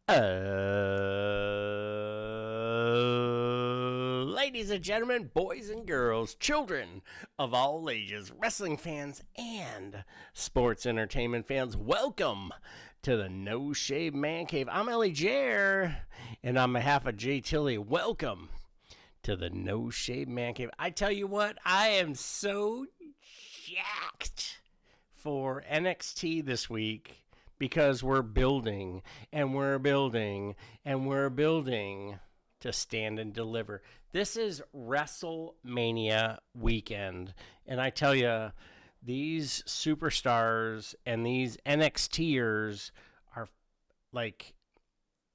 Ladies and gentlemen, boys and girls, children of all ages, wrestling fans, and sports entertainment fans, welcome to the No Shave Man Cave. I'm Ellie Jer, and on behalf of Jay Tilley, welcome to the No Shave Man Cave. I tell you what, I am so jacked for NXT this week. Because we're building, and we're building, and we're building to stand and deliver. This is WrestleMania weekend. And I tell you, these superstars and these NXTers are like,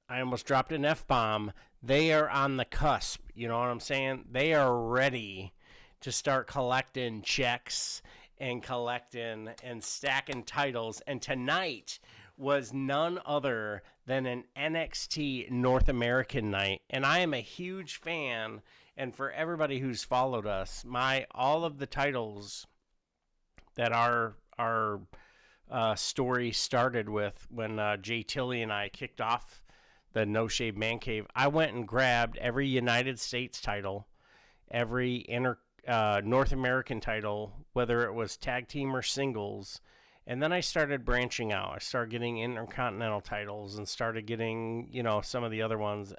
I almost dropped an F-bomb. They are on the cusp. You know what I'm saying? They are ready to start collecting checks and collecting and stacking titles. And tonight was none other than an NXT North American night. And I am a huge fan. And for everybody who's followed us, all of the titles that our story started with when Jay Tilley and I kicked off the No Shave Man Cave, I went and grabbed every United States title, every North American title, whether it was tag team or singles, and then I started branching out. I started getting intercontinental titles and started getting, some of the other ones,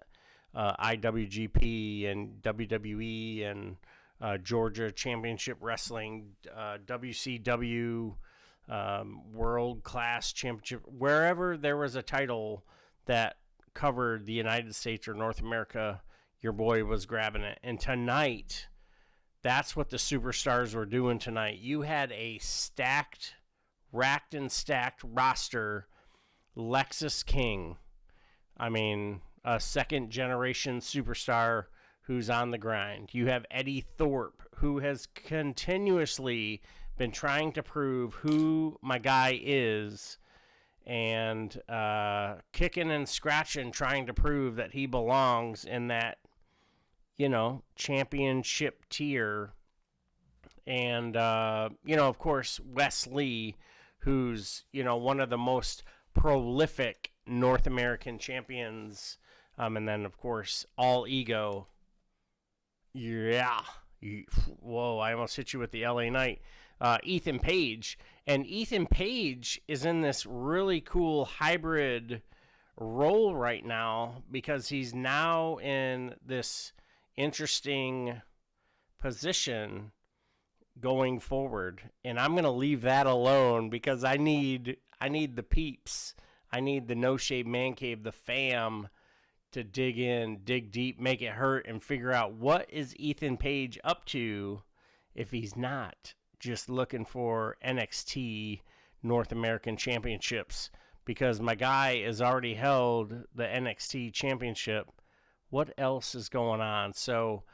IWGP and WWE and Georgia Championship Wrestling, WCW, World Class Championship, wherever there was a title that covered the United States or North America, your boy was grabbing it. And tonight, that's what the superstars were doing tonight. You had a racked and stacked roster. Lexus King, a second-generation superstar who's on the grind. You have Eddie Thorpe, who has continuously been trying to prove who my guy is and kicking and scratching, trying to prove that he belongs in that championship tier. And, of course, Wes Lee, who's, one of the most prolific North American champions. And then, of course, All Ego. Yeah. Whoa, I almost hit you with the LA Knight. Ethan Page. And Ethan Page is in this really cool hybrid role right now because he's now in this interesting position going forward, and I'm gonna leave that alone because I need the peeps, I need the No Shave Man Cave, the fam, to dig in, dig deep, make it hurt, and figure out what is Ethan Page up to if he's not just looking for NXT North American championships, because my guy has already held the NXT championship. What else is going on? So,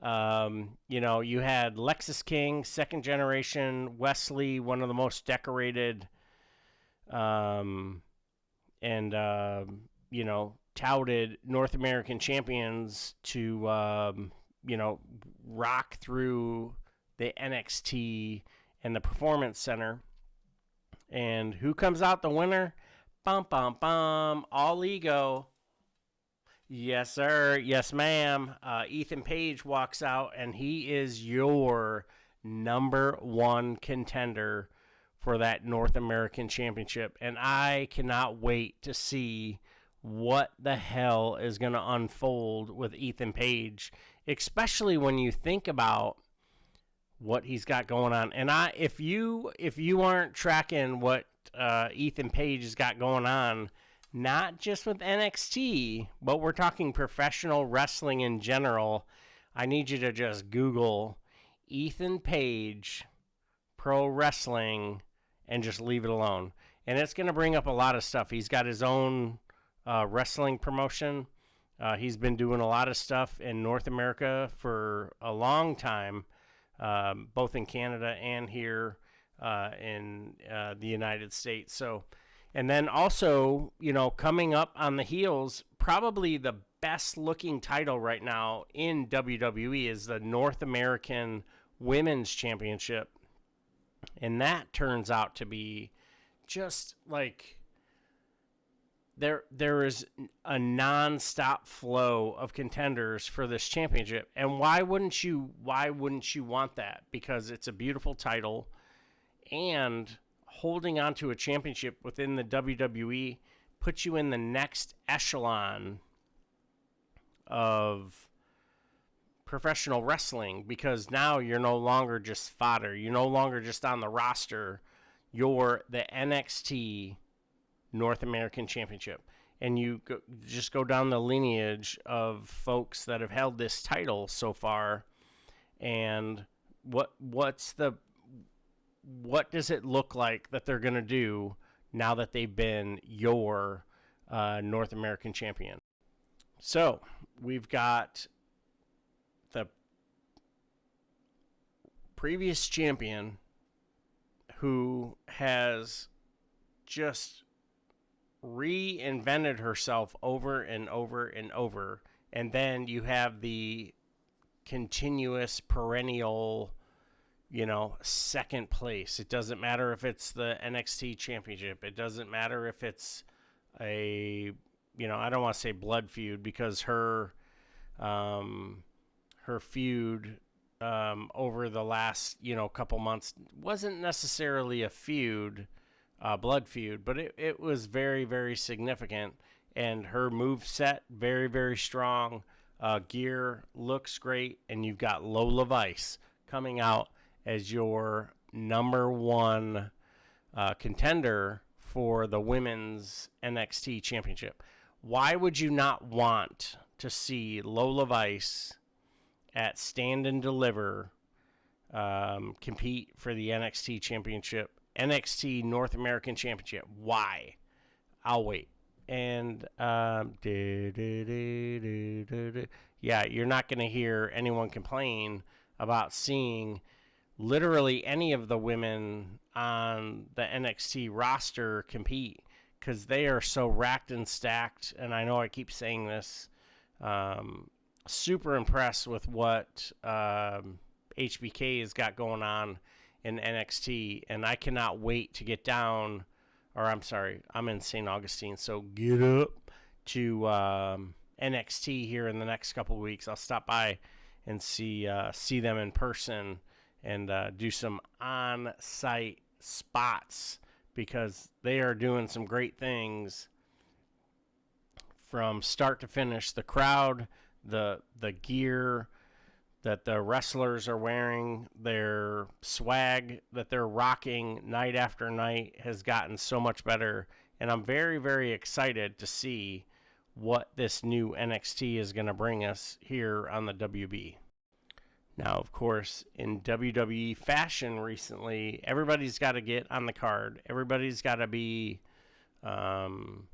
you had Lexus King, second generation, Wesley, one of the most decorated, touted North American champions to, rock through the NXT and the Performance Center. And who comes out the winner? Bum, bum, bum. All Ego. Yes, sir. Yes, ma'am. Ethan Page walks out, and he is your number one contender for that North American Championship. And I cannot wait to see what the hell is going to unfold with Ethan Page, especially when you think about what he's got going on. And if you aren't tracking what Ethan Page has got going on, not just with NXT, but we're talking professional wrestling in general, I need you to just Google Ethan Page Pro Wrestling and just leave it alone. And it's going to bring up a lot of stuff. He's got his own wrestling promotion. He's been doing a lot of stuff in North America for a long time, both in Canada and here in the United States. So, and then also, coming up on the heels, probably the best looking title right now in WWE is the North American Women's Championship. And that turns out to be just like there is a non-stop flow of contenders for this championship. And why wouldn't you want that? Because it's a beautiful title, and holding on to a championship within the WWE puts you in the next echelon of professional wrestling, because now you're no longer just fodder. You're no longer just on the roster. You're the NXT North American Championship. And you just go down the lineage of folks that have held this title so far. And what does it look like that they're going to do now that they've been your North American champion? So we've got the previous champion who has just reinvented herself over and over and over. And then you have the continuous perennial, second place. It doesn't matter if it's the NXT championship. It doesn't matter if it's a, I don't want to say blood feud, because her feud over the last, couple months wasn't necessarily a feud, blood feud, but it was very, very significant. And her move set, very, very strong. Gear looks great. And you've got Lola Vice coming out as your number one contender for the women's NXT championship. Why would you not want to see Lola Vice at Stand and Deliver compete for the NXT championship, NXT North American Championship? Why? I'll wait. And yeah, you're not going to hear anyone complain about seeing literally any of the women on the NXT roster compete, because they are so racked and stacked. And I know I keep saying this, super impressed with what HBK has got going on in NXT, and I cannot wait to get down, or I'm sorry, I'm in St. Augustine, so get up to NXT here in the next couple of weeks. I'll stop by and see them in person and do some on-site spots, because they are doing some great things from start to finish. The crowd, the gear that the wrestlers are wearing, their swag that they're rocking night after night has gotten so much better. And I'm very, very excited to see what this new NXT is going to bring us here on the WB. Now, of course, in WWE fashion recently, everybody's got to get on the card. Everybody's got to be, on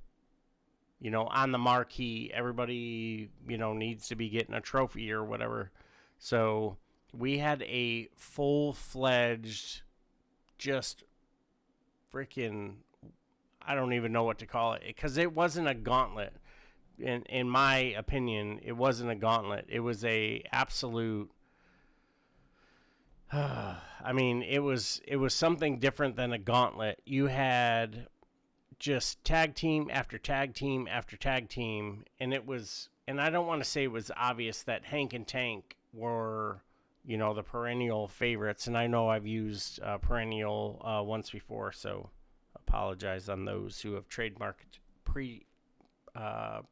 the marquee. Everybody, needs to be getting a trophy or whatever. So we had a full-fledged, just freaking, I don't even know what to call it, because it wasn't a gauntlet. In my opinion, it wasn't a gauntlet. It was a absolute, it was something different than a gauntlet. You had just tag team after tag team after tag team, and I don't want to say it was obvious that Hank and Tank were, the perennial favorites, and I know I've used perennial once before, so apologize on those who have trademarked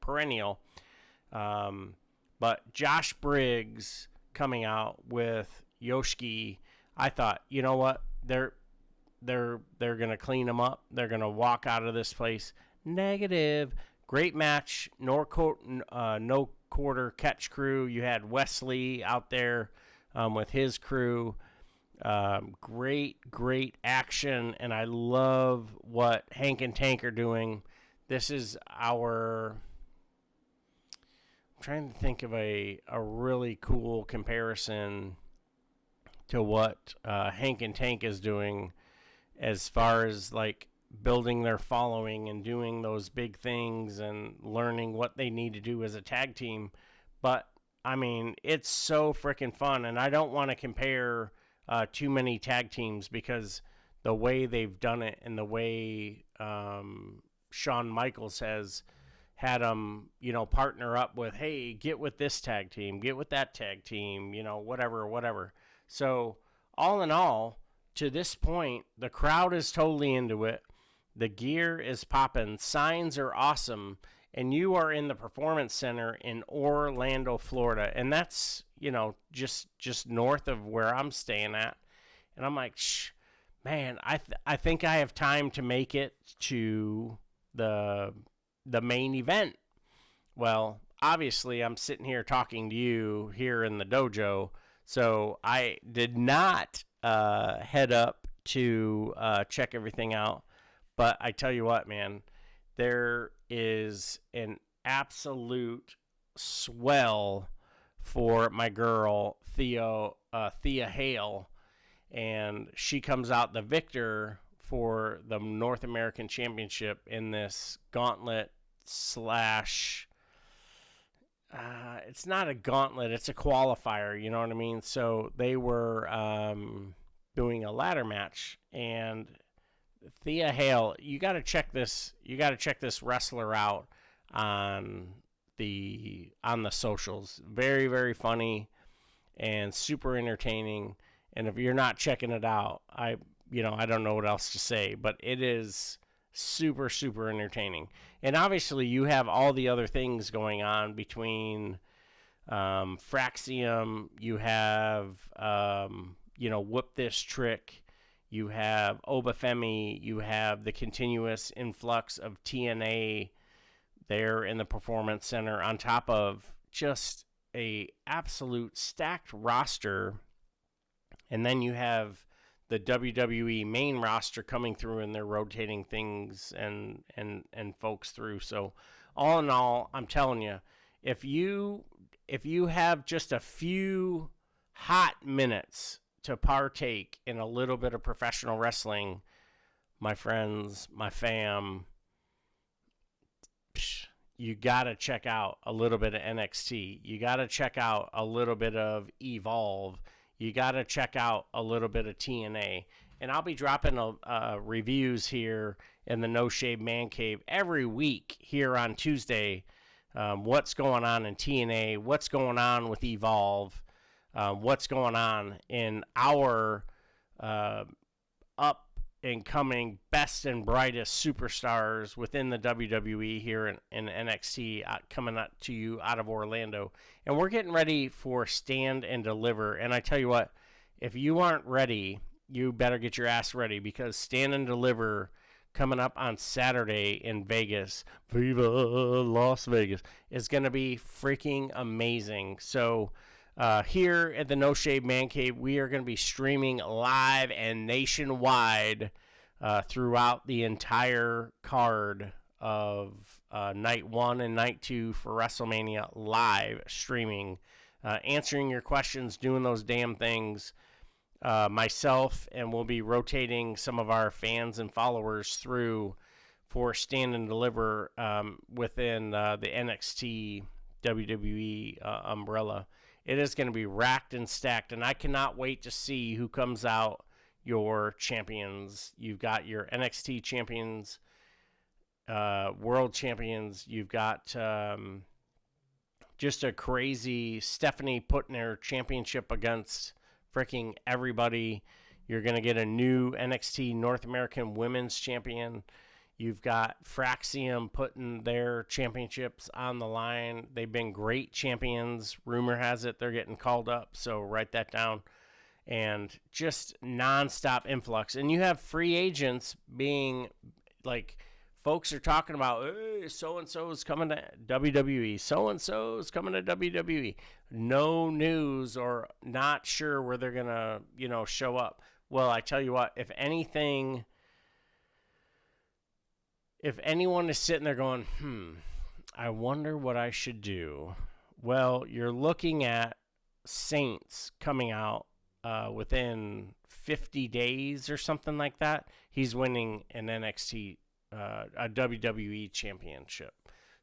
perennial. But Josh Briggs coming out with Yoshiki, I thought, you know what, they're gonna clean them up. They're gonna walk out of this place negative. Great match. No quarter catch crew. You had Wesley out there with his crew. Great action, and I love what Hank and Tank are doing. This is I'm trying to think of a really cool comparison to what Hank and Tank is doing as far as like building their following and doing those big things and learning what they need to do as a tag team. But it's so freaking fun, and I don't want to compare too many tag teams, because the way they've done it and the way Shawn Michaels has had them, partner up with, hey, get with this tag team, get with that tag team, whatever. So all in all, to this point, the crowd is totally into it. The gear is popping. Signs are awesome. And you are in the Performance Center in Orlando, Florida. And that's, just north of where I'm staying at. And I'm like, man, I think I have time to make it to the main event. Well, obviously, I'm sitting here talking to you here in the dojo. So I did not head up to check everything out. But I tell you what, man, there is an absolute swell for my girl, Thea Hale. And she comes out the victor for the North American Championship in this gauntlet slash... it's not a gauntlet, it's a qualifier, you know what I mean? So they were doing a ladder match, and Thea Hale, you got to check this wrestler out on the socials. Very, very funny and super entertaining. And if you're not checking it out, I don't know what else to say, but it is super, super entertaining. And obviously you have all the other things going on between Fraxium, you have, Whoop This Trick, you have Obafemi, you have the continuous influx of TNA there in the Performance Center, on top of just a absolute stacked roster. And then you have the WWE main roster coming through, and they're rotating things and folks through. So all in all, I'm telling you, if you have just a few hot minutes to partake in a little bit of professional wrestling, my friends, my fam, you got to check out a little bit of NXT. You got to check out a little bit of Evolve. You got to check out a little bit of TNA. And I'll be dropping reviews here in the No Shave Man Cave every week here on Tuesday. What's going on in TNA, what's going on with Evolve, what's going on in our up-and-coming best and brightest superstars within the WWE here in NXT, coming up to you out of Orlando. And we're getting ready for Stand and Deliver. And I tell you what, if you aren't ready, you better get your ass ready, because Stand and Deliver coming up on Saturday in Vegas, Viva Las Vegas, is going to be freaking amazing. So here at the No Shave Man Cave, we are going to be streaming live and nationwide throughout the entire card of night 1 and night 2 for WrestleMania, live streaming, answering your questions, doing those damn things. Myself, and we'll be rotating some of our fans and followers through for Stand and Deliver within the NXT WWE umbrella. It is going to be racked and stacked, and I cannot wait to see who comes out your champions. You've got your NXT champions, world champions. You've got just a crazy Stephanie putting her championship against freaking everybody. You're going to get a new NXT North American Women's Champion. You've got Fraxium putting their championships on the line. They've been great champions. Rumor has it they're getting called up, so write that down. And just nonstop influx. And you have free agents being like, folks are talking about, hey, so-and-so is coming to WWE. So-and-so is coming to WWE. No news, or not sure where they're going to, show up. Well, I tell you what, if anyone is sitting there going, I wonder what I should do. Well, you're looking at Saints coming out within 50 days or something like that. He's winning an NXT, a WWE championship.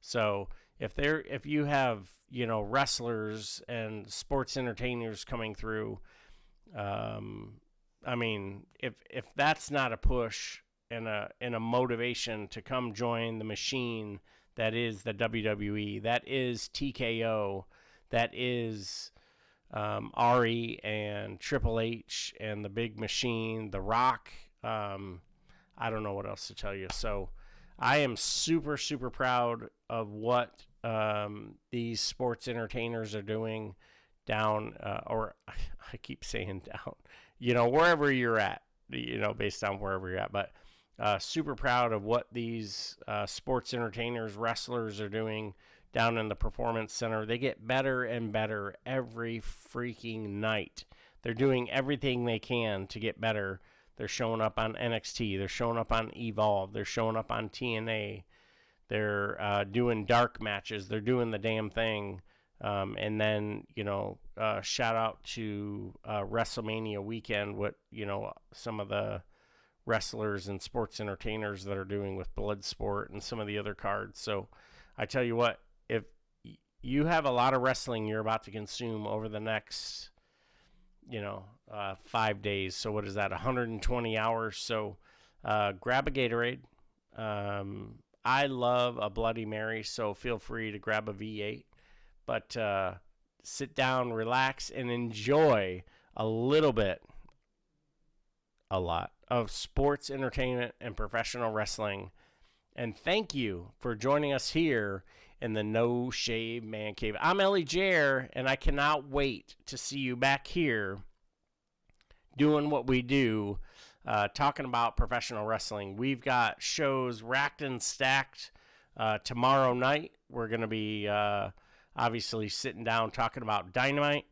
So if you have, wrestlers and sports entertainers coming through, I mean, if that's not a push and a motivation to come join the machine that is the WWE, that is TKO, that is Ari and Triple H and the Big Machine, The Rock. I don't know what else to tell you. So I am super, super proud of what these sports entertainers are doing down, or I keep saying down, wherever you're at, based on wherever you're at. But super proud of what these sports entertainers, wrestlers are doing down in the Performance Center. They get better and better every freaking night. They're doing everything they can to get better. They're showing up on NXT. They're showing up on Evolve. They're showing up on TNA. They're doing dark matches. They're doing the damn thing. And then, shout out to WrestleMania weekend, what, some of the wrestlers and sports entertainers that are doing with Bloodsport and some of the other cards. So I tell you what, if you have a lot of wrestling you're about to consume over the next, 5 days. So what is that? 120 hours. So grab a Gatorade. I love a Bloody Mary, so feel free to grab a V8. But sit down, relax, and enjoy a lot of sports entertainment and professional wrestling. And thank you for joining us here in the No Shave Man Cave. I'm Ellie Jair, and I cannot wait to see you back here doing what we do, talking about professional wrestling. We've got shows racked and stacked. Tomorrow night, we're going to be obviously sitting down talking about Dynamite.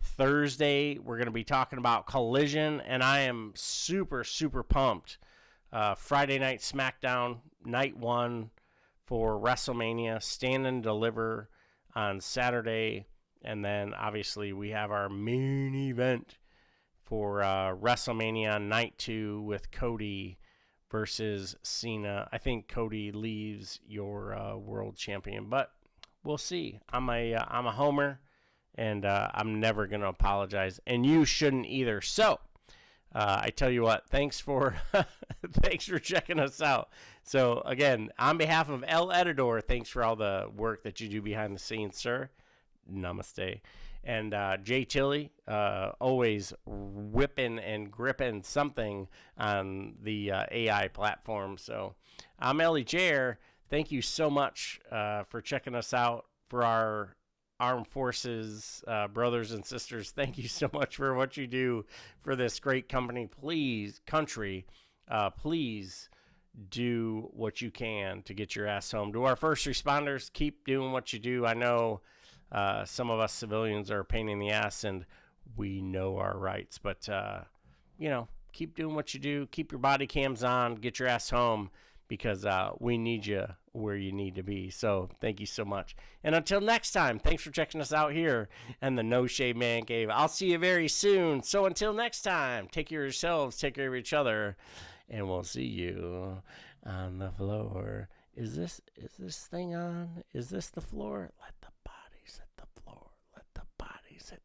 Thursday, we're going to be talking about Collision, and I am super, super pumped. Friday night SmackDown, night 1 for WrestleMania, Stand and Deliver on Saturday, and then obviously we have our main event for WrestleMania night 2 with Cody versus Cena. I think Cody leaves your world champion, but we'll see. I'm a homer, and I'm never going to apologize, and you shouldn't either. So I tell you what, thanks for checking us out. So again, on behalf of El Edidor, thanks for all the work that you do behind the scenes, sir. Namaste. And Jay Tilley, always whipping and gripping something on the AI platform. So I'm Ellie Jair. Thank you so much for checking us out. For our Armed Forces brothers and sisters, thank you so much for what you do for this great company. Please do what you can to get your ass home. To our first responders, keep doing what you do. I know some of us civilians are a pain in the ass, and we know our rights. But, keep doing what you do. Keep your body cams on. Get your ass home, because we need you where you need to be. So thank you so much. And until next time, thanks for checking us out here in the No Shave Man Cave. I'll see you very soon. So until next time, take care of yourselves, take care of each other, and we'll see you on the floor. Is this thing on? Is this the floor? Let the bodies hit the floor. Let the bodies hit